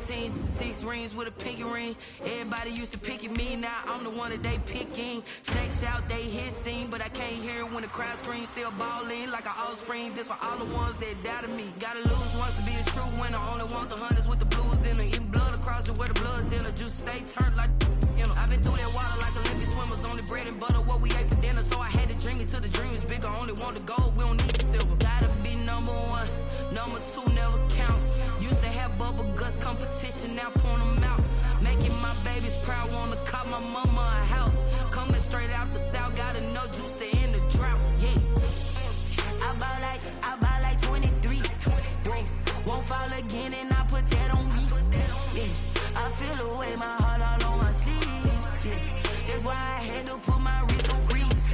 18s, 6 rings with a pinky ring. Everybody used to pick at me, now I'm the one that they picking. Snakes out, they hissing, but I can't hear it when the crowd screams. Still balling like an offspring. This for all the ones that doubted me. Gotta lose once to be a true winner. Only want the hunters with the blues in it. Eating blood across it where the blood dinner. Juice stay turned like you know. I've been through that water like Olympic swimmers. Only bread and butter what we ate for dinner. So I had to dream it till the dream is bigger. Only want the gold, we don't need the silver. Gotta be number one, number two never count. Used to have bubble guts competition, now point them out. Making my babies proud, wanna call my mama a house. Coming straight out the south, got enough juice to end the drought. Yeah, I buy like 23. Won't fall again, and I put that on me. Yeah, I feel the way my heart all on my sleeve. Yeah, that's why I had to put my wrist on freeze.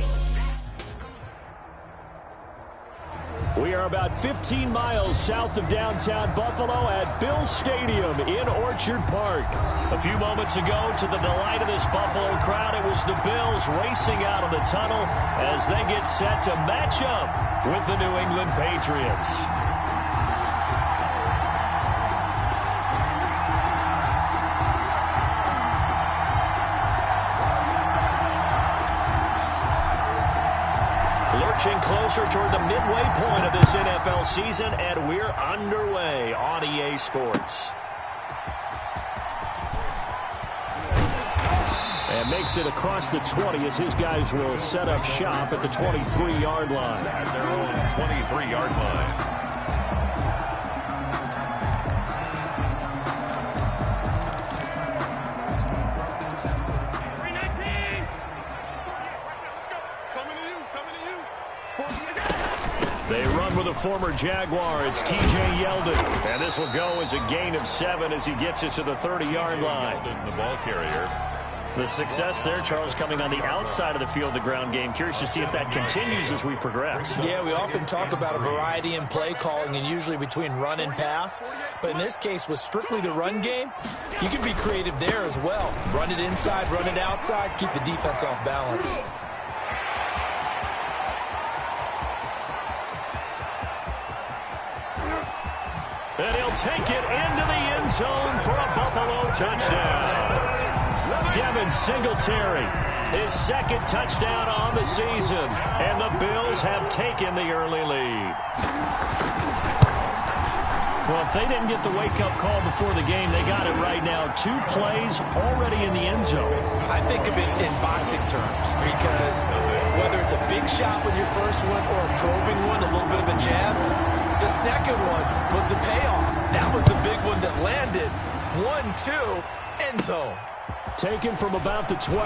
We are about 15 miles south of downtown Buffalo at Bills Stadium in Orchard Park. A few moments ago, to the delight of this Buffalo crowd, it was the Bills racing out of the tunnel as they get set to match up with the New England Patriots. Lurching closer toward the midway point of this NFL season, and we're underway on EA Sports. And makes it across the 20 as his guys will set up shop at the 23-yard line. At their own 23-yard line. They run with a former Jaguar. It's T.J. Yeldon. And this will go as a gain of 7 as he gets it to the 30-yard line. Yeldon, the ball carrier. The success there, Charles, coming on the outside of the field, the ground game. Curious to see if that continues as we progress. Yeah, we often talk about a variety in play calling and usually between run and pass. But in this case, with strictly the run game, you can be creative there as well. Run it inside, run it outside, keep the defense off balance. And he'll take it into the end zone for a Buffalo touchdown. Devin Singletary, his second touchdown on the season. And the Bills have taken the early lead. Well, if they didn't get the wake-up call before the game, they got it right now. 2 plays already in the end zone. I think of it in boxing terms because whether it's a big shot with your first one or a probing one, a little bit of a jab, the second one was the payoff. That was the big one that landed. 1-2, end zone. Taken from about the 12.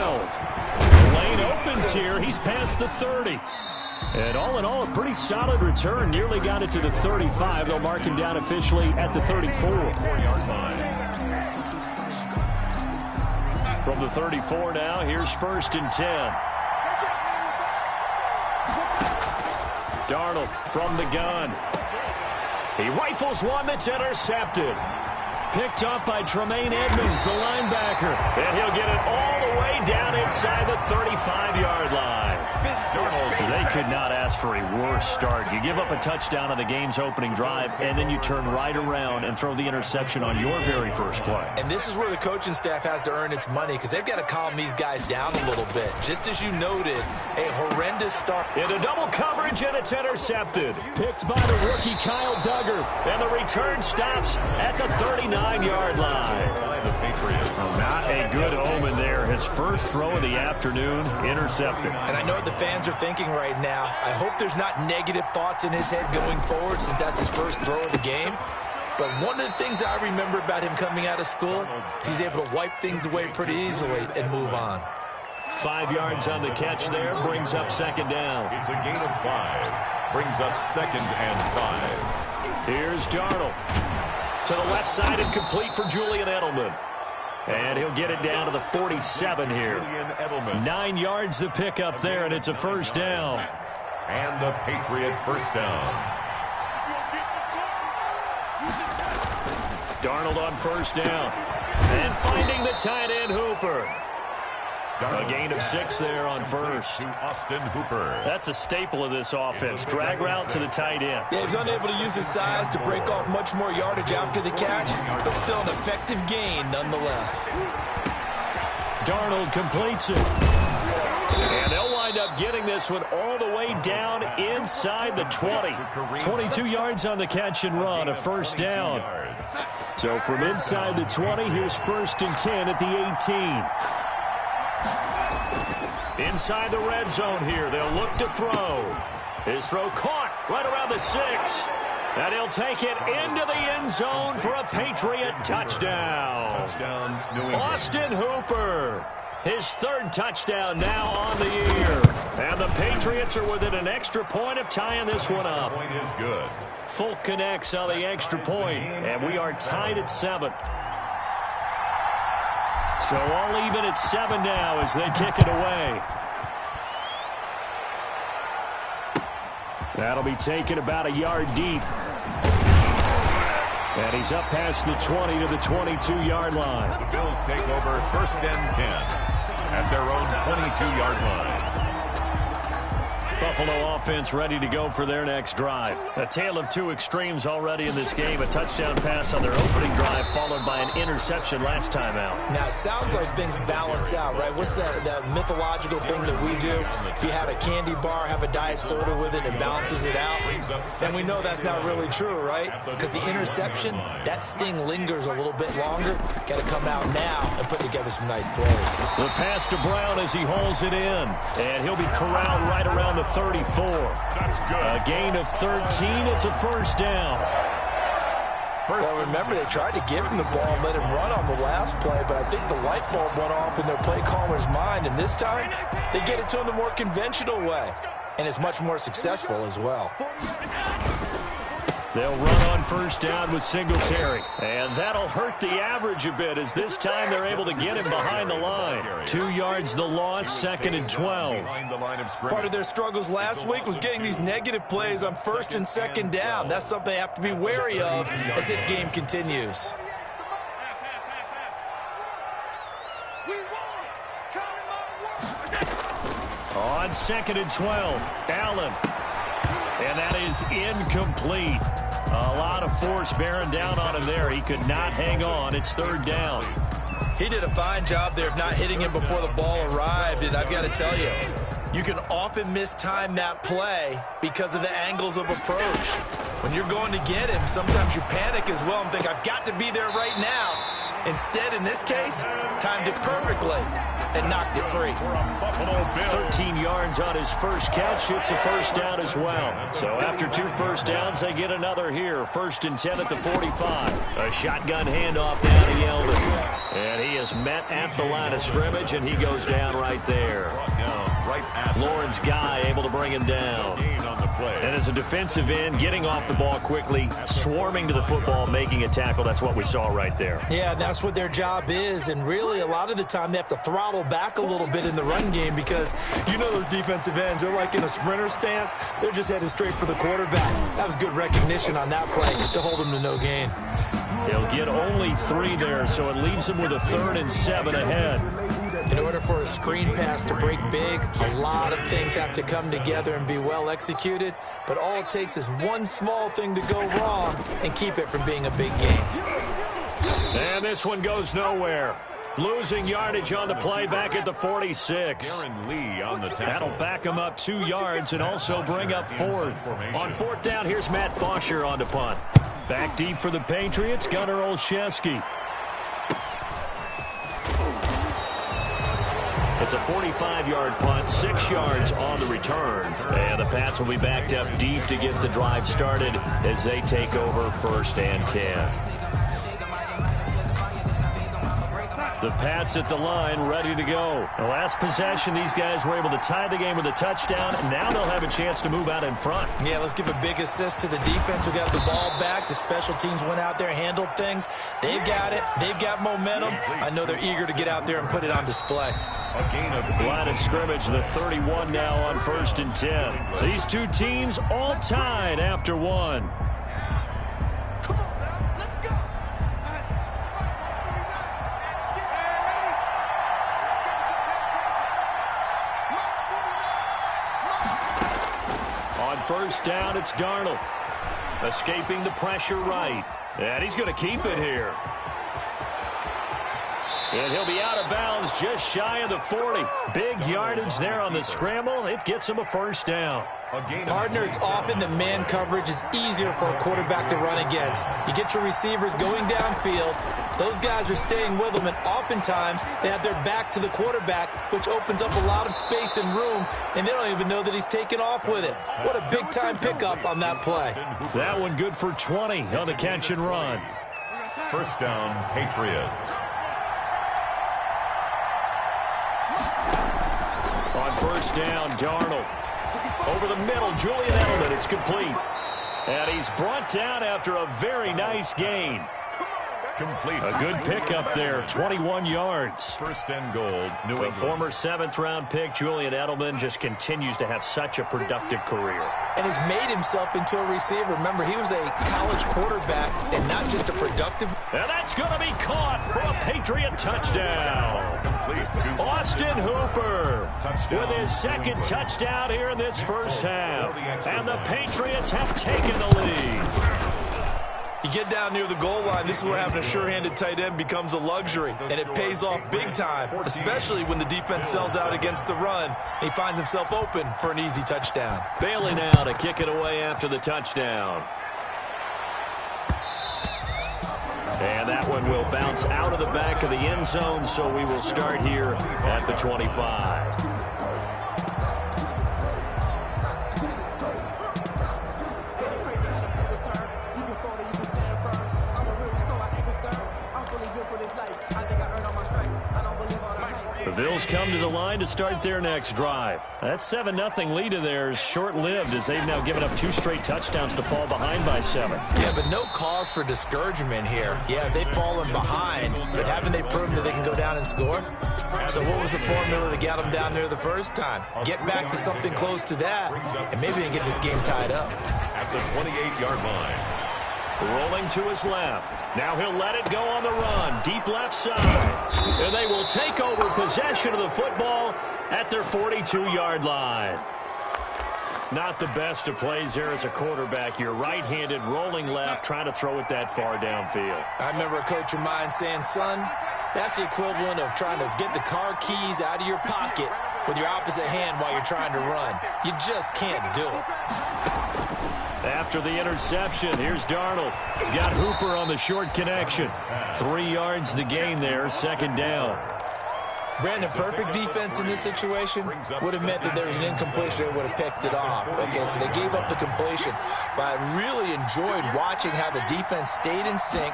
Lane opens here. He's past the 30. And all in all, a pretty solid return. Nearly got it to the 35. They'll mark him down officially at the 34. 4-yard line. From the 34 now, here's 1st and 10. Darnold from the gun. He rifles one that's intercepted. Picked up by Tremaine Edmonds, the linebacker. And he'll get it all the way down inside the 35-yard line. They could not ask for a worse start. You give up a touchdown on the game's opening drive, and then you turn right around and throw the interception on your very first play. And this is where the coaching staff has to earn its money because they've got to calm these guys down a little bit. Just as you noted, a horrendous start. Into double coverage, and it's intercepted. Picked by the rookie Kyle Duggar, and the return stops at the 39-yard line. The Patriots. Not a good omen there. His first throw of the afternoon, intercepted. And I know what the fans are thinking right now. I hope there's not negative thoughts in his head going forward since that's his first throw of the game. But one of the things I remember about him coming out of school is he's able to wipe things away pretty easily and move on. 5 yards on the catch there, brings up 2nd down. It's a gain of 5. Brings up 2nd and 5. Here's Darnold. To the left side and complete for Julian Edelman. And he'll get it down to the 47 here. 9 yards to pick up there, and it's a 1st down. And the Patriot 1st down. Darnold on 1st down. And finding the tight end Hooper. A gain of 6 there on first. To Austin Hooper. That's a staple of this offense. Drag route to the tight end. Yeah, he was unable to use his size to break off much more yardage after the catch, but still an effective gain nonetheless. Darnold completes it. And they'll wind up getting this one all the way down inside the 20. 22 yards on the catch and run, a first down. So from inside the 20, here's 1st and 10 at the 18. Inside the red zone here, they'll look to throw. His throw caught right around the 6. And he'll take it into the end zone for a Patriot touchdown. Austin Hooper, his 3rd touchdown now on the year. And the Patriots are within an extra point of tying this one up. Point is good. Folk connects on the extra point, and we are tied at 7. So all even at 7 now as they kick it away. That'll be taken about a yard deep. And he's up past the 20 to the 22-yard line. The Bills take over 1st and 10 at their own 22-yard line. Buffalo offense ready to go for their next drive. A tale of 2 extremes already in this game. A touchdown pass on their opening drive followed by an interception last time out. Now, it sounds like things balance out, right? What's that mythological thing that we do? If you have a candy bar, have a diet soda with it, it balances it out. And we know that's not really true, right? Because the interception, that sting lingers a little bit longer. Got to come out now and put together some nice plays. The pass to Brown as he hauls it in. And he'll be corralled right around the 34. That's good. A gain of 13. It's a first down. Well, remember, they tried to give him the ball and let him run on the last play, but I think the light bulb went off in their play caller's mind, and this time they get it to him the more conventional way, and it's much more successful as well. They'll run on first down with Singletary. And that'll hurt the average a bit as this time they're able to get him behind the line. 2 yards the loss, 2nd and 12. Part of their struggles last week was getting these negative plays on 1st and 2nd down. That's something they have to be wary of as this game continues. On 2nd and 12, Allen. And that is incomplete. A lot of force bearing down on him there. He could not hang on. It's 3rd down. He did a fine job there of not hitting him before the ball arrived, and I've got to tell you, you can often mistime that play because of the angles of approach. When you're going to get him, sometimes you panic as well and think, I've got to be there right now. Instead, in this case, timed it perfectly and knocked it free. 13 yards on his first catch. It's a first down as well. So after 2 first downs, they get another here. 1st and 10 at the 45. A shotgun handoff down to Yeldon. And he is met at the line of scrimmage, and he goes down right there. Lawrence Guy able to bring him down. And as a defensive end, getting off the ball quickly, swarming to the football, making a tackle. That's what we saw right there. Yeah, that's what their job is. And really, a lot of the time, they have to throttle back a little bit in the run game because you know those defensive ends, they're like in a sprinter stance. They're just headed straight for the quarterback. That was good recognition on that play to hold them to no gain. He'll get only 3 there, so it leaves him with a 3rd and 7 ahead. In order for a screen pass to break big, a lot of things have to come together and be well executed, but all it takes is one small thing to go wrong and keep it from being a big game. And this one goes nowhere. Losing yardage on the play back at the 46. That'll back him up 2 yards and also bring up 4th. On 4th down, here's Matt Bosher on to punt. Back deep for the Patriots, Gunnar Olszewski. It's a 45-yard punt, 6 yards on the return. And the Pats will be backed up deep to get the drive started as they take over 1st and 10. The Pats at the line, ready to go. The last possession, these guys were able to tie the game with a touchdown. Now they'll have a chance to move out in front. Yeah, let's give a big assist to the defense who got the ball back. The special teams went out there, handled things. They've got it. They've got momentum. I know they're eager to get out there and put it on display. Line of scrimmage, the 31 now on 1st and 10. These two teams all tied after 1. On first down, it's Darnold. Escaping the pressure right. And he's going to keep it here. And he'll be out of bounds just shy of the 40. Big yardage there on the scramble. It gets him a first down. Partner, it's often that man coverage is easier for a quarterback to run against. You get your receivers going downfield. Those guys are staying with them, and oftentimes they have their back to the quarterback, which opens up a lot of space and room, and they don't even know that he's taken off with it. What a big-time pickup on that play. That one good for 20 on the catch and run. First down, Patriots. On first down, Darnold. Over the middle, Julian Edelman. It's complete. And he's brought down after a very nice gain. Complete. A good pickup there, 21 yards. First and goal, New England. The former 7th-round pick, Julian Edelman, just continues to have such a productive career. And has made himself into a receiver. Remember, he was a college quarterback and not just a productive. And that's going to be caught for a Patriot touchdown. Austin Hooper with his second touchdown here in this first half. And the Patriots have taken the lead. You get down near the goal line, this is where having a sure-handed tight end becomes a luxury, and it pays off big time, especially when the defense sells out against the run. He finds himself open for an easy touchdown. Bailey now to kick it away after the touchdown. And that one will bounce out of the back of the end zone, so we will start here at the 25. The Bills come to the line to start their next drive. That 7-0 lead of theirs short-lived as they've now given up 2 straight touchdowns to fall behind by 7. Yeah, but no cause for discouragement here. Yeah, they've fallen behind, but haven't they proven that they can go down and score? So what was the formula that got them down there the first time? Get back to something close to that, and maybe they can get this game tied up. At the 28-yard line. Rolling to his left. Now he'll let it go on the run. Deep left side. And they will take over possession of the football at their 42-yard line. Not the best of plays there as a quarterback. You're right-handed, rolling left, trying to throw it that far downfield. I remember a coach of mine saying, son, that's the equivalent of trying to get the car keys out of your pocket with your opposite hand while you're trying to run. You just can't do it. After the interception, here's Darnold. He's got Hooper on the short connection. 3 yards the gain there, second down. Brandon, perfect defense in this situation would have meant that there was an incompletion. They would have picked it off. Okay, so they gave up the completion. But I really enjoyed watching how the defense stayed in sync,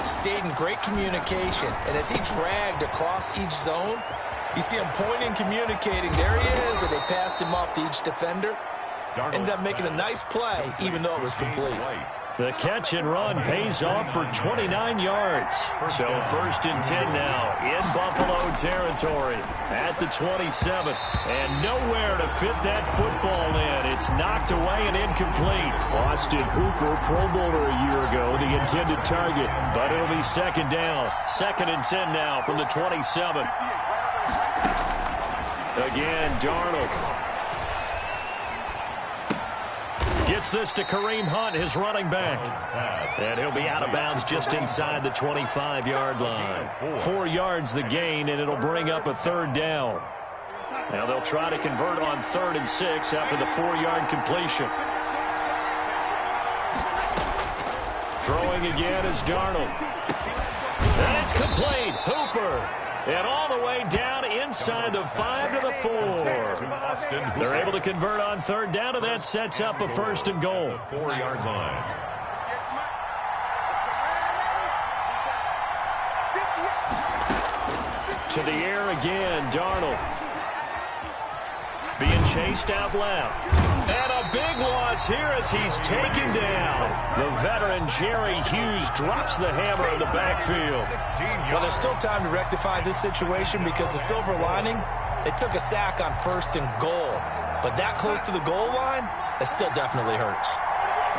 stayed in great communication. And as he dragged across each zone, you see him pointing, communicating. There he is, and they passed him off to each defender. Ended up making a nice play, even though it was complete. The catch and run pays off for 29 yards. So first and 10 now in Buffalo territory at the 27. And nowhere to fit that football in. It's knocked away and incomplete. Austin Hooper, Pro Bowler a year ago, the intended target. But it'll be second down. Second and 10 now from the 27. Again, Darnold. Gets this to Kareem Hunt, his running back. And he'll be out of bounds just inside the 25-yard line. 4 yards the gain, and it'll bring up a third down. Now they'll try to convert on 3rd and 6 after the 4-yard completion. Throwing again is Darnold. And it's complete. Hooper. And all the way down inside the 5 to the 4. They're able to convert on 3rd down, and that sets up a 1st and goal. 4-yard line. To the air again, Darnold. Being chased out left. And a big loss here as he's taken down. The veteran Jerry Hughes drops the hammer in the backfield. Well, there's still time to rectify this situation because the silver lining, they took a sack on 1st and goal. But that close to the goal line, it still definitely hurts.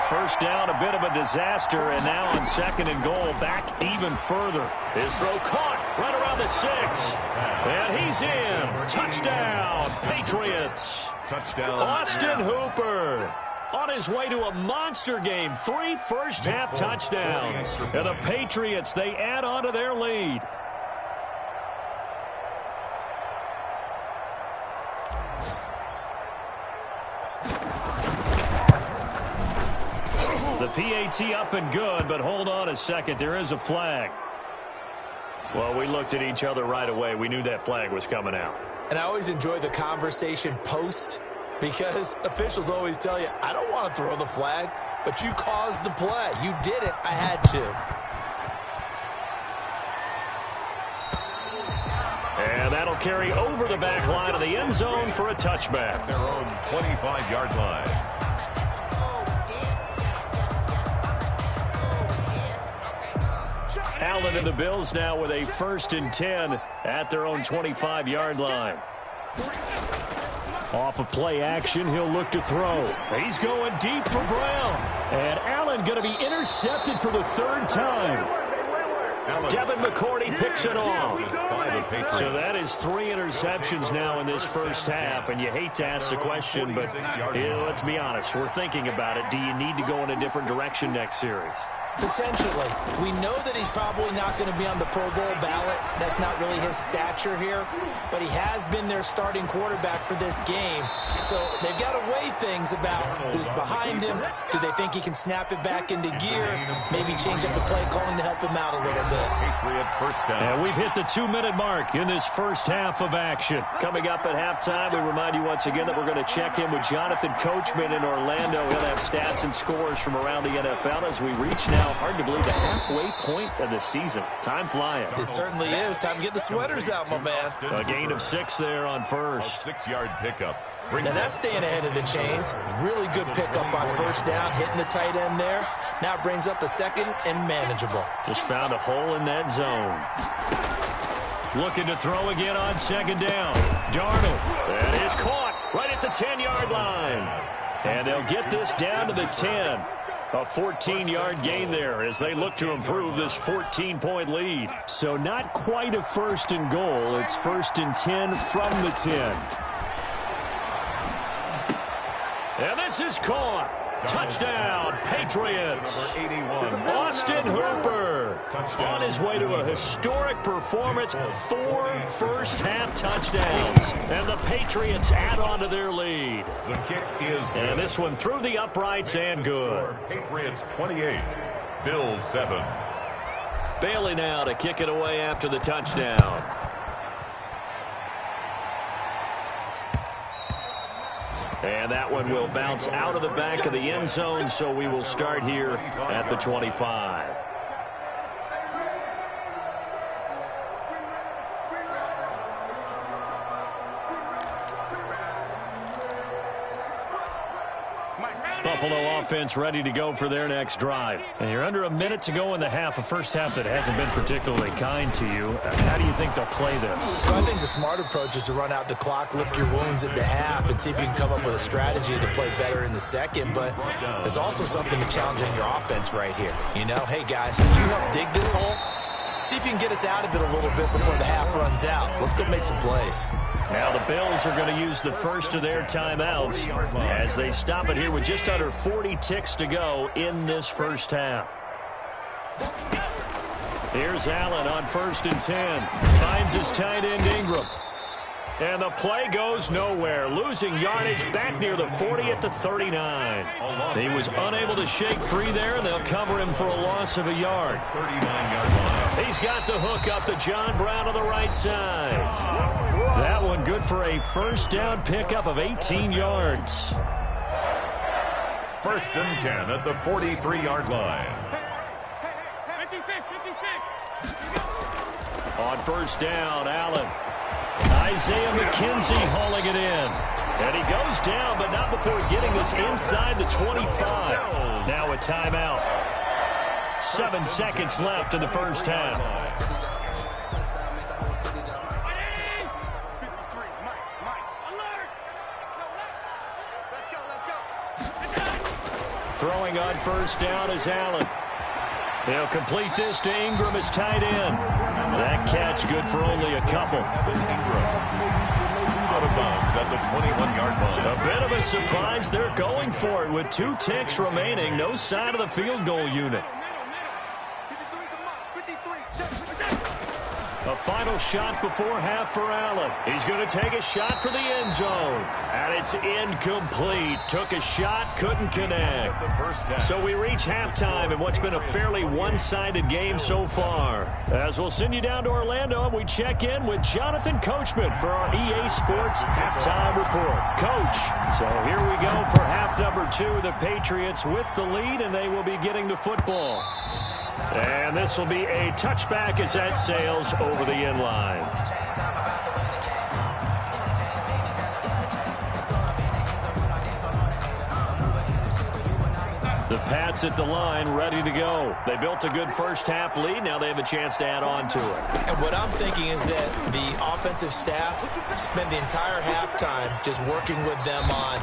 First down, a bit of a disaster, and now on 2nd and goal, back even further. His throw caught right around the 6. And he's in. Touchdown, Patriots. Touchdown. Austin Hooper. on his way to a monster game. 3 first-half touchdowns. And the Patriots, they add on to their lead. The PAT up and good, but hold on a second. There is a flag. Well, we looked at each other right away. We knew that flag was coming out. And I always enjoy the conversation post because officials always tell you, I don't want to throw the flag, but you caused the play. You did it. I had to. And that'll carry over the back line of the end zone for a touchback. Their own 25-yard line. Allen and the Bills now with a 1st and 10 at their own 25-yard line. Off of play action, he'll look to throw. He's going deep for Brown. And Allen going to be intercepted for the 3rd time. Devin McCourty picks it off. So that is 3 interceptions now in this first half. And you hate to ask the question, but let's be honest. We're thinking about it. Do you need to go in a different direction next series? Potentially. We know that he's probably not going to be on the Pro Bowl ballot. That's not really his stature here. But he has been their starting quarterback for this game. So they've got to weigh things about who's behind him. Do they think he can snap it back into gear? Maybe change up the play calling to help him out a little bit. And we've hit the 2-minute mark in this first half of action. Coming up at halftime, we remind you once again that we're going to check in with Jonathan Coachman in Orlando. He'll have stats and scores from around the NFL as we reach now, hard to believe, the halfway point of the season. Time flying. It certainly is. Time to get the sweaters out, my man. A gain of 6 there on first. A 6-yard pickup. Now that's staying ahead of the chains. Really good pickup on first down, hitting the tight end there. Now it brings up a 2nd and manageable. Just found a hole in that zone. Looking to throw again on 2nd down. Darnold. That is caught right at the 10-yard line. And they'll get this down to the 10. A 14-yard gain there as they look to improve this 14-point lead. So not quite a 1st and goal. It's 1st and 10 from the 10. And this is caught. Touchdown, Patriots. Austin Hooper on his way to a historic performance. 4 first-half touchdowns. And the Patriots add on to their lead. The kick is good. And this one through the uprights and good. Patriots 28, Bills 7. Bailey now to kick it away after the touchdown. And that one will bounce out of the back of the end zone, so we will start here at the 25. Buffalo offense ready to go for their next drive. And you're under a minute to go in the half, a first half that hasn't been particularly kind to you. How do you think they'll play this? Well, I think the smart approach is to run out the clock, lick your wounds at the half, and see if you can come up with a strategy to play better in the second. But there's also something to challenging your offense right here. You know, hey, guys, you help dig this hole. See if you can get us out of it a little bit before the half runs out. Let's go make some plays. Now the Bills are going to use the first of their timeouts as they stop it here with just under 40 ticks to go in this first half. Here's Allen on 1st and 10. Finds his tight end Ingram. And the play goes nowhere. Losing yardage back near the 40 at the 39. He was unable to shake free there, and they'll cover him for a loss of a yard. 39-yard line. He's got the hook up to John Brown on the right side. That one good for a first down pickup of 18 yards. 1st and 10 at the 43-yard line. 56. On first down, Allen. Isaiah McKenzie hauling it in. And he goes down, but not before getting this inside the 25. Now a timeout. 7 seconds left in the first half. Throwing on first down is Allen. He'll complete this to Ingram as tight end. That catch good for only a couple. Out of bounds Yards at the 21-yard line. A bit of a surprise. They're going for it with 2 ticks remaining. No sign of the field goal unit. A final shot before half for Allen. He's going to take a shot for the end zone. And it's incomplete. Took a shot, couldn't connect. So we reach halftime in what's been a fairly one-sided game so far. As we'll send you down to Orlando, and we check in with Jonathan Coachman for our EA Sports Halftime Report. Coach, so here we go for half number 2. The Patriots with the lead, and they will be getting the football. And this will be a touchback as that sails over the end line. The Pats at the line, ready to go. They built a good first-half lead. Now they have a chance to add on to it. And what I'm thinking is that the offensive staff spent the entire halftime just working with them on,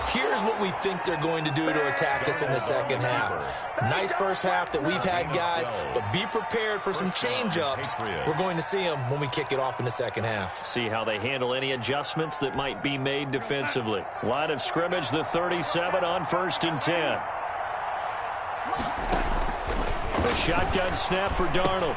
here's what we think they're going to do to attack us in the second half. Nice first half that we've had, guys, but be prepared for some change-ups. We're going to see them when we kick it off in the second half. See how they handle any adjustments that might be made defensively. Line of scrimmage, the 37 on 1st and 10. A shotgun snap for Darnold.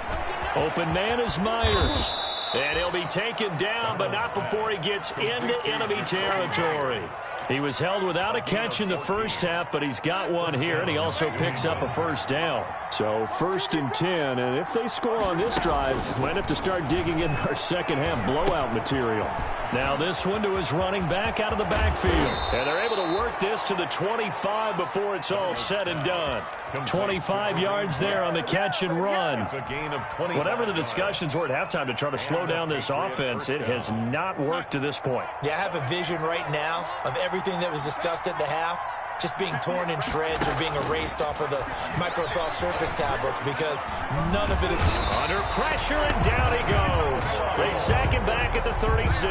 Open man is Myers. And he'll be taken down, but not before he gets into enemy territory. He was held without a catch in the first half, but he's got one here, and he also picks up a first down. So 1st and 10, and if they score on this drive, might have to start digging in our second half blowout material. Now this one to his running back out of the backfield. And they're able to work this to the 25 before it's all said and done. 25 yards there on the catch and run. Whatever the discussions were at halftime to try to slow down this offense, it has not worked to this point. Yeah, I have a vision right now of everything that was discussed at the half just being torn in shreds or being erased off of the Microsoft Surface tablets, because none of it is under pressure, and down he goes. They sack him back at the 36.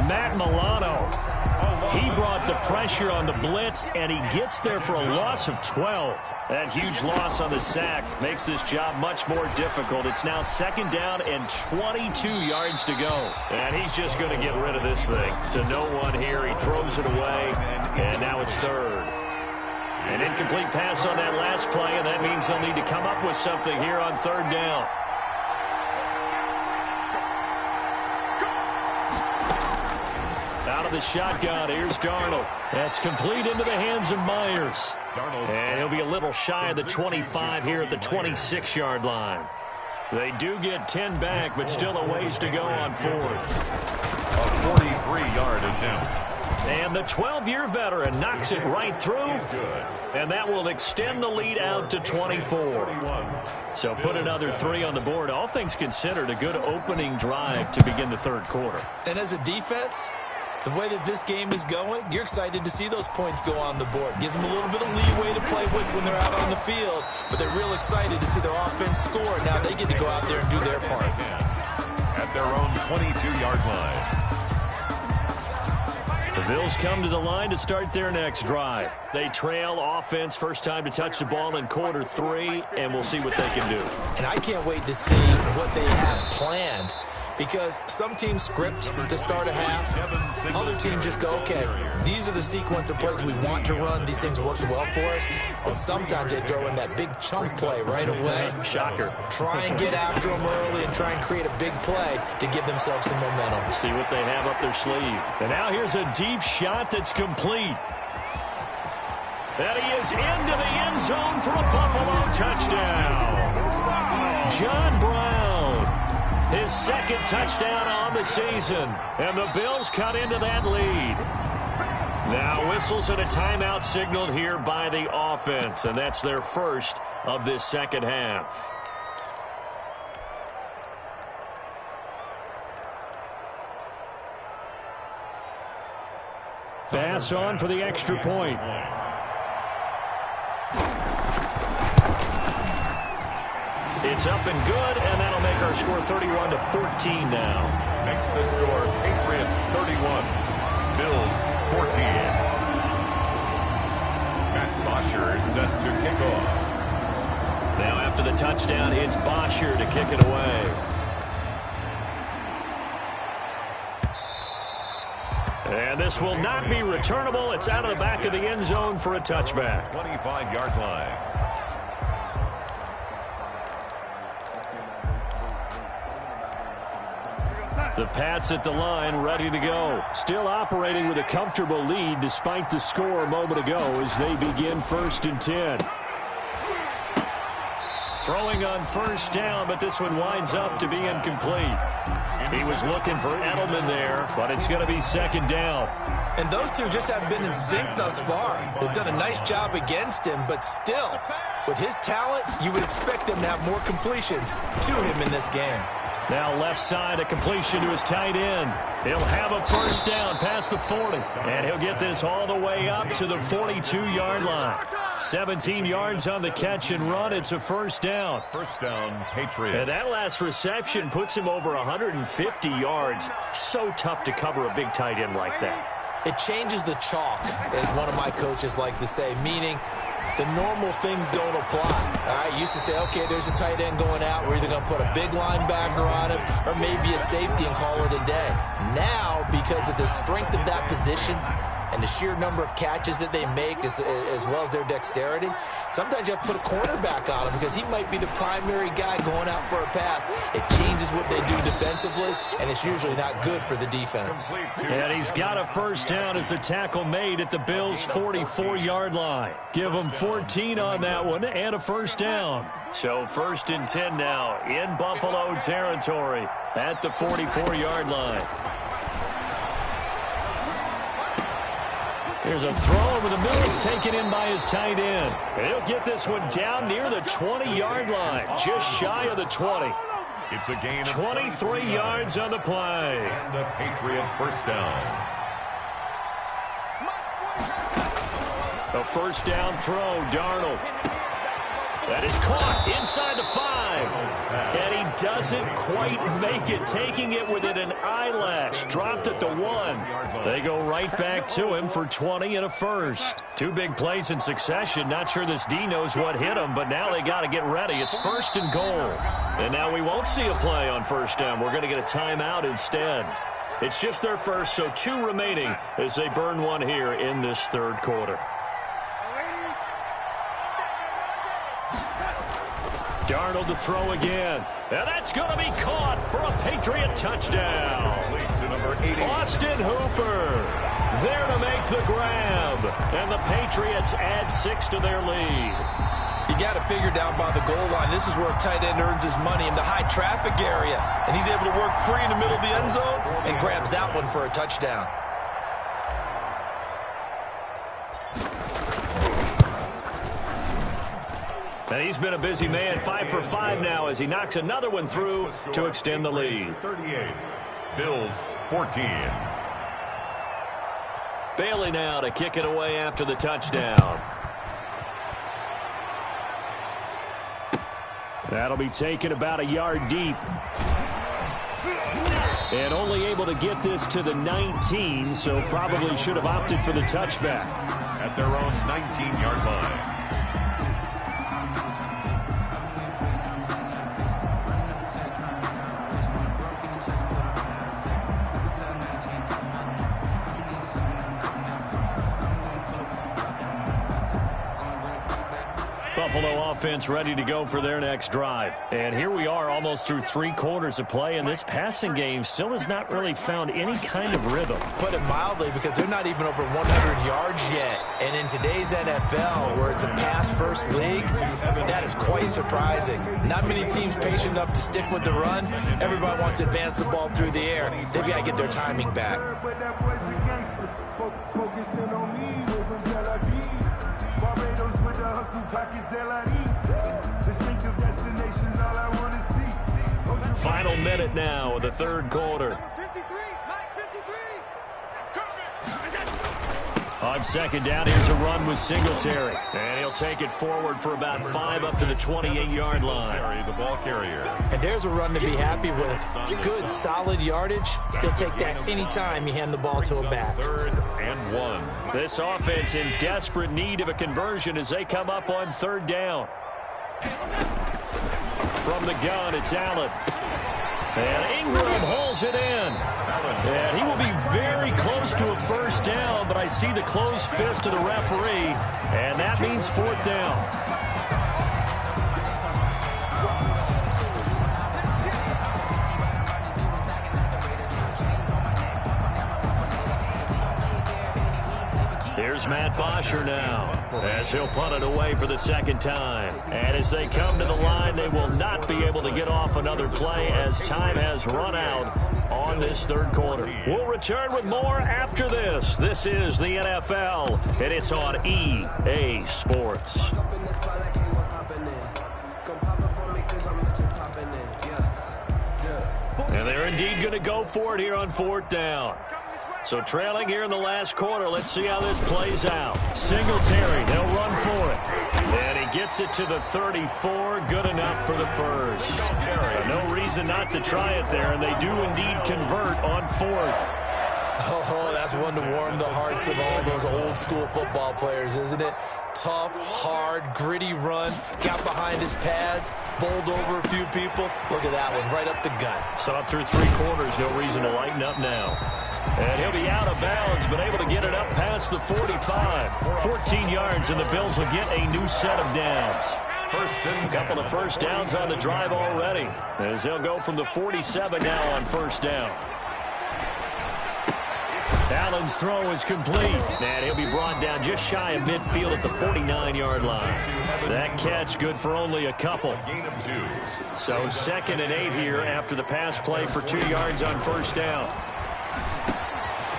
Matt Milano, he brought the pressure on the blitz, and he gets there for a loss of 12. That huge loss on the sack makes this job much more difficult. It's now 2nd down and 22 yards to go. And he's just going to get rid of this thing. To no one here, he throws it away, and now it's 3rd. An incomplete pass on that last play, and that means they'll need to come up with something here on 3rd down. Out of the shotgun, here's Darnold. That's complete into the hands of Myers. And he'll be a little shy of the 25 here at the 26-yard line. They do get 10 back, but still a ways to go on 4th. A 43-yard attempt. And the 12-year veteran knocks it right through, and that will extend the lead out to 24. So put another 3 on the board. All things considered, a good opening drive to begin the 3rd quarter. And as a defense, the way that this game is going, you're excited to see those points go on the board. Gives them a little bit of leeway to play with when they're out on the field, but they're real excited to see their offense score. Now they get to go out there and do their part. At their own 22-yard line. The Bills come to the line to start their next drive. They trail offense, first time to touch the ball in quarter 3, and we'll see what they can do. And I can't wait to see what they have planned, because some teams script to start a half. Other teams just go, okay, these are the sequence of plays we want to run. These things work well for us. And sometimes they throw in that big chunk play right away. Shocker. Try and get after them early and try and create a big play to give themselves some momentum. See what they have up their sleeve. And now here's a deep shot that's complete. And he is into the end zone for a Buffalo touchdown. John Brown. His 2nd touchdown on the season. And the Bills cut into that lead. Now whistles and a timeout signaled here by the offense. And that's their first of this second half. Pass on for the extra point. It's up and good, and that'll make our score 31-14 now. Makes the score Patriots 31, Bills 14. Matt Bosher is set to kick off. Now after the touchdown, it's Bosher to kick it away. And this will not be returnable. It's out of the back of the end zone for a touchback. 25-yard line. The Pats at the line, ready to go. Still operating with a comfortable lead despite the score a moment ago as they begin 1st and 10. Throwing on first down, but this one winds up to be incomplete. He was looking for Edelman there, but it's going to be 2nd down. And those two just haven't been in sync thus far. They've done a nice job against him, but still, with his talent, you would expect them to have more completions to him in this game. Now left side, a completion to his tight end. He'll have a first down past the 40, and he'll get this all the way up to the 42-yard line. 17 yards on the catch and run. It's a first down. First down, Patriots. And that last reception puts him over 150 yards. So tough to cover a big tight end like that. It changes the chalk, as one of my coaches like to say, meaning the normal things don't apply. All right, used to say, okay, there's a tight end going out. We're either going to put a big linebacker on him or maybe a safety and call it a day. Now, because of the strength of that position and the sheer number of catches that they make as well as their dexterity, sometimes you have to put a cornerback on him because he might be the primary guy going out for a pass. It changes what they do defensively, and it's usually not good for the defense. And he's got a first down as a tackle made at the Bills' 44-yard line. Give him 14 on that one and a first down. So 1st and 10 now in Buffalo territory at the 44-yard line. Here's a throw over the middle. It's taken in by his tight end. And he'll get this one down near the 20-yard line, just shy of the 20. It's a gain of 23 yards on the play. And the Patriot first down. A first down throw, Darnold. That is caught inside the 5. And he doesn't quite make it, taking it within an eyelash. Dropped at the 1. They go right back to him for 20 and a first. 2 big plays in succession. Not sure this D knows what hit him, but now they got to get ready. It's 1st and goal. And now we won't see a play on first down. We're going to get a timeout instead. It's just their first, so 2 remaining as they burn one here in this 3rd quarter. Darnold to throw again. And that's going to be caught for a Patriot touchdown. To number 80. Austin Hooper there to make the grab. And the Patriots add 6 to their lead. You got to figure down by the goal line. This is where a tight end earns his money in the high traffic area. And he's able to work free in the middle of the end zone and grabs that one for a touchdown. And he's been a busy man, 5 for 5 now as he knocks another one through to extend the lead. 38. Bills 14. Bailey now to kick it away after the touchdown. That'll be taken about a yard deep. And only able to get this to the 19, so probably should have opted for the touchback. At their own 19-yard line. Buffalo offense ready to go for their next drive. And here we are almost through 3 quarters of play, and this passing game still has not really found any kind of rhythm. Put it mildly, because they're not even over 100 yards yet. And in today's NFL, where it's a pass-first league, that is quite surprising. Not many teams patient enough to stick with the run. Everybody wants to advance the ball through the air. They've got to get their timing back. Final minute now of the 3rd quarter. On 2nd down, here's a run with Singletary. And he'll take it forward for about 5 up to the 28-yard line. The ball carrier. And there's a run to be happy with. Good, solid yardage. He'll take that anytime you hand the ball to a back. 3rd and 1. This offense in desperate need of a conversion as they come up on 3rd down. From the gun, it's Allen. And Ingram hauls it in. And he will be very close to a first down, but I see the closed fist of the referee, and that means fourth down. Here's Matt Bosher now, as he'll punt it away for the second time. And as they come to the line, they will not be able to get off another play as time has run out on this third quarter. We'll return with more after this. This is the NFL, and it's on EA Sports. And they're indeed going to go for it here on fourth down. So trailing here in the last quarter, let's see how this plays out. Singletary, they'll run for it. And he gets it to the 34, good enough for the first. No reason not to try it there, and they do indeed convert on fourth. Oh, that's one to warm the hearts of all those old school football players, isn't it? Tough, hard, gritty run, got behind his pads, bowled over a few people. Look at that one, right up the gut. So up through three quarters, no reason to lighten up now. And he'll be out of bounds, but able to get it up past the 45. 14 yards, and the Bills will get a new set of downs. A couple of first downs on the drive already, as they'll go from the 47 now on first down. Allen's throw is complete, and he'll be brought down just shy of midfield at the 49-yard line. That catch good for only a couple. So 2nd and 8 here after the pass play for 2 yards on first down.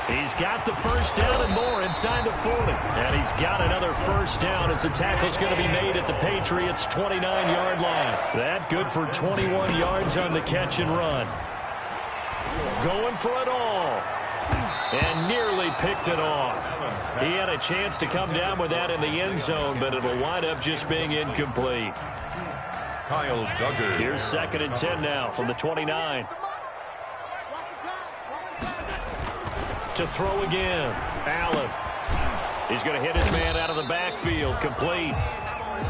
He's got the first down and more inside the 40. And he's got another first down as the tackle's going to be made at the Patriots' 29-yard line. That good for 21 yards on the catch and run. Going for it all. And nearly picked it off. He had a chance to come down with that in the end zone, but it'll wind up just being incomplete. Kyle Duggar. Here's 2nd and 10 now from the 29. To throw again. Allen. He's going to hit his man out of the backfield. Complete.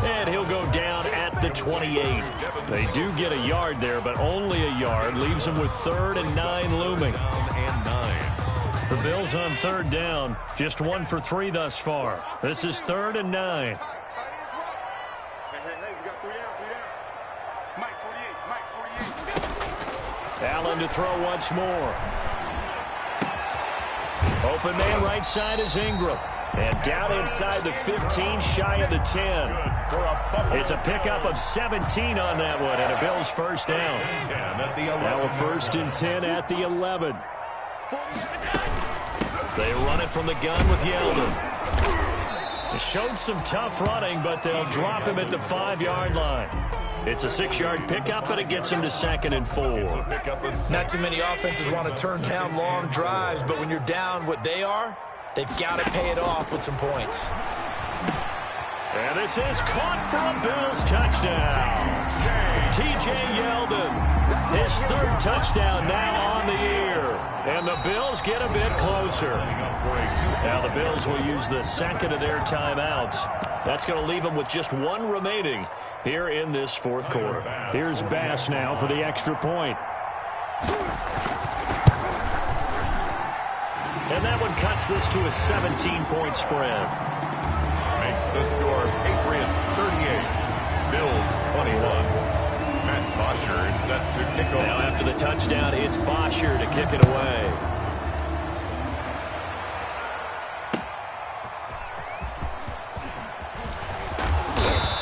And he'll go down at the 28. They do get a yard there, but only a yard. Leaves them with 3rd and 9 looming. The Bills on 3rd down. Just 1 for 3 thus far. This is 3rd and 9. Allen to throw once more. Open man right side is Ingram. And down inside the 15, shy of the 10. It's a pickup of 17 on that one, and a Bills first down. Now a 1st and 10 at the 11. They run it from the gun with Yeldon. He showed some tough running, but they'll drop him at the 5-yard line. It's a 6-yard pickup, but it gets him to 2nd and 4. Not too many offenses want to turn down long drives, but when you're down what they are, they've got to pay it off with some points. And this is caught for a Bills touchdown. T.J. Yeldon, his 3rd touchdown now on the year. And the Bills get a bit closer. Now the Bills will use the 2nd of their timeouts. That's going to leave them with just 1 remaining here in this 4th quarter. Here's Bass now for the extra point. And that one cuts this to a 17-point spread. Makes the score Patriots 38, Bills 21. Matt Bosher is set to kick off. Now after the touchdown, it's Bosher to kick it away.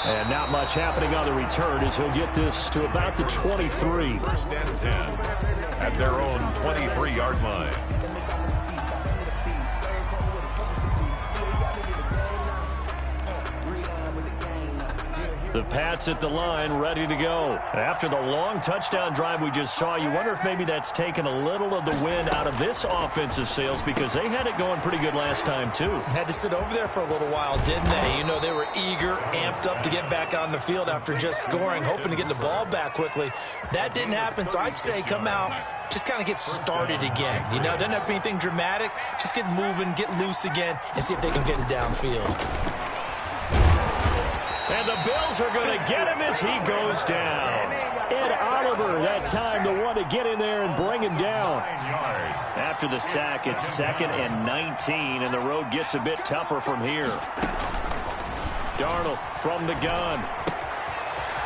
And not much happening on the return as he'll get this to about the 23. 1st and 10 at their own 23-yard line. The Pats at the line, ready to go. After the long touchdown drive we just saw, you wonder if maybe that's taken a little of the wind out of this offensive sails, because they had it going pretty good last time, too. Had to sit over there for a little while, didn't they? You know, they were eager, amped up to get back on the field after just scoring, hoping to get the ball back quickly. That didn't happen, so I'd say come out, just kind of get started again. You know, doesn't have to be anything dramatic. Just get moving, get loose again, and see if they can get it downfield. And the Bills are going to get him as he goes down. Ed Oliver, that time the one to get in there and bring him down. After the sack, it's 2nd and 19, and the road gets a bit tougher from here. Darnold from the gun.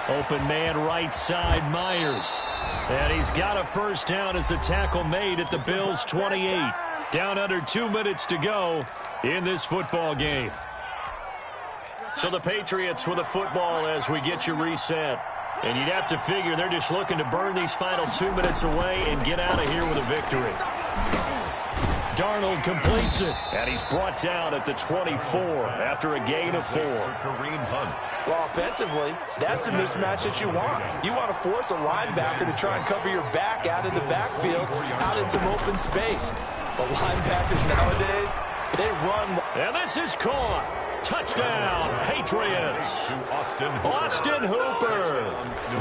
Open man right side, Myers. And he's got a first down as the tackle made at the Bills' 28. Down under 2 minutes to go in this football game. So the Patriots with a football as we get you reset. And you'd have to figure they're just looking to burn these final 2 minutes away and get out of here with a victory. Darnold completes it, and he's brought down at the 24 after a gain of 4. Well, offensively, that's the mismatch that you want. You want to force a linebacker to try and cover your back out in the backfield, out in some open space. But linebackers nowadays, they run. And this is caught. Touchdown, Patriots. Austin Hooper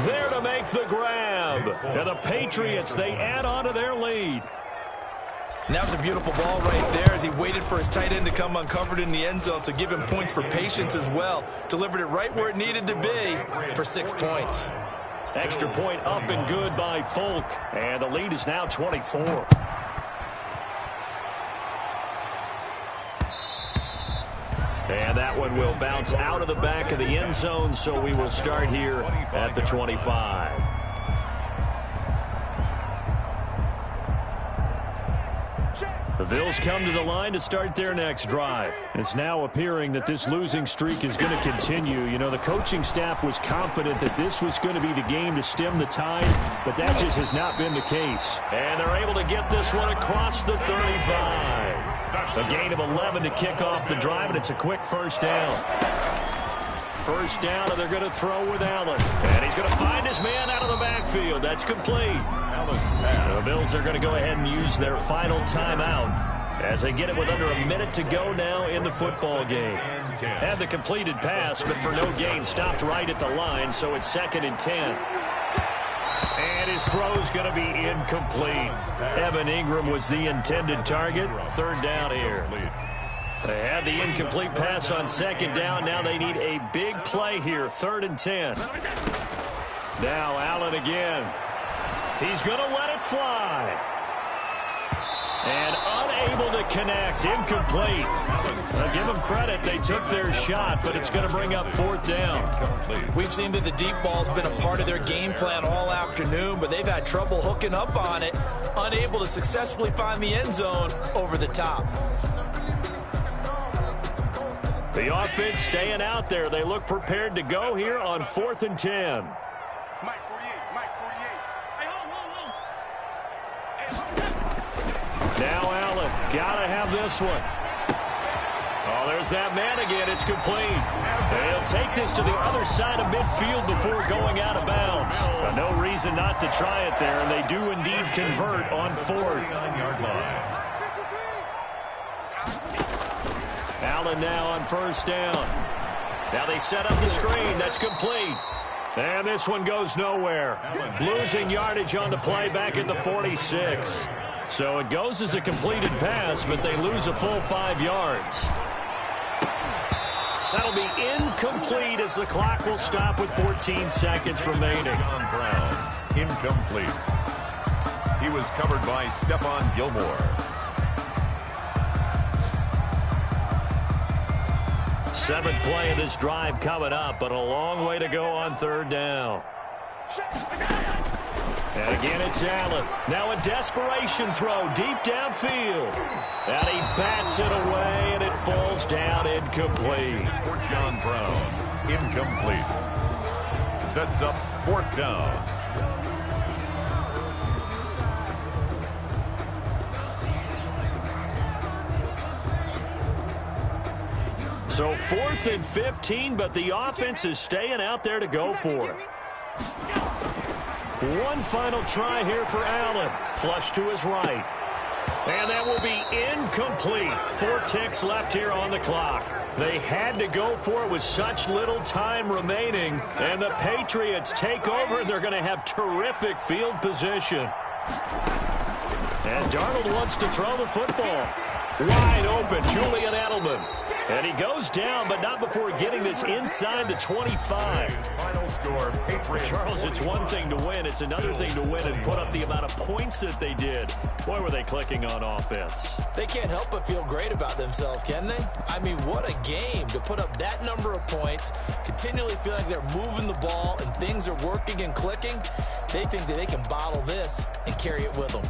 there to make the grab. And the Patriots, they add on to their lead. And that was a beautiful ball right there as he waited for his tight end to come uncovered in the end zone, so give him points for patience as well. Delivered it right where it needed to be for 6 points. Extra point up and good by Folk. And the lead is now 24. And that one will bounce out of the back of the end zone, so we will start here at the 25. The Bills come to the line to start their next drive. It's now appearing that this losing streak is going to continue. You know, the coaching staff was confident that this was going to be the game to stem the tide, but that just has not been the case. And they're able to get this one across the 35. A gain of 11 to kick off the drive, and it's a quick first down. First down, and they're going to throw with Allen. And he's going to find his man out of the backfield. That's complete. The Bills are going to go ahead and use their final timeout as they get it with under a minute to go now in the football game. Had the completed pass, but for no gain, stopped right at the line, so it's 2nd and 10. And his throw's going to be incomplete. Evan Ingram was the intended target. 3rd down here. They had the incomplete pass on 2nd down. Now they need a big play here. 3rd and 10. Now Allen again. He's going to let it fly. And unable to connect. Incomplete. I'll give them credit. They took their shot, but it's going to bring up 4th down. We've seen that the deep ball's been a part of their game plan all afternoon, but they've had trouble hooking up on it, unable to successfully find the end zone over the top. The offense staying out there. They look prepared to go here on 4th and 10. Now Allen, gotta have this one. Oh, there's that man again. It's complete. They'll take this to the other side of midfield before going out of bounds. No reason not to try it there, and they do indeed convert on 4th. Allen now on 1st down. Now they set up the screen. That's complete. And this one goes nowhere. Losing yardage on the play back at the 46. So it goes as a completed pass, but they lose a full 5 yards. That'll be incomplete as the clock will stop with 14 seconds remaining. John Brown, incomplete. He was covered by Stephon Gilmore. Seventh play of this drive coming up, but a long way to go on 3rd down. And again, it's Allen. Now a desperation throw deep downfield. And he bats it away, and it falls down incomplete. For John Brown, incomplete. Sets up 4th down. So 4th and 15, but the offense is staying out there to go for it. One final try here for Allen. Flush to his right. And that will be incomplete. 4 ticks left here on the clock. They had to go for it with such little time remaining. And the Patriots take over. They're going to have terrific field position. And Darnold wants to throw the football. Wide open, Julian Edelman. And he goes down, but not before getting this inside the 25. Final score, Patriots. Charles, it's one thing to win. It's another thing to win and put up the amount of points that they did. Boy, were they clicking on offense. They can't help but feel great about themselves, can they? I mean, what a game to put up that number of points, continually feel like they're moving the ball and things are working and clicking. They think that they can bottle this and carry it with them.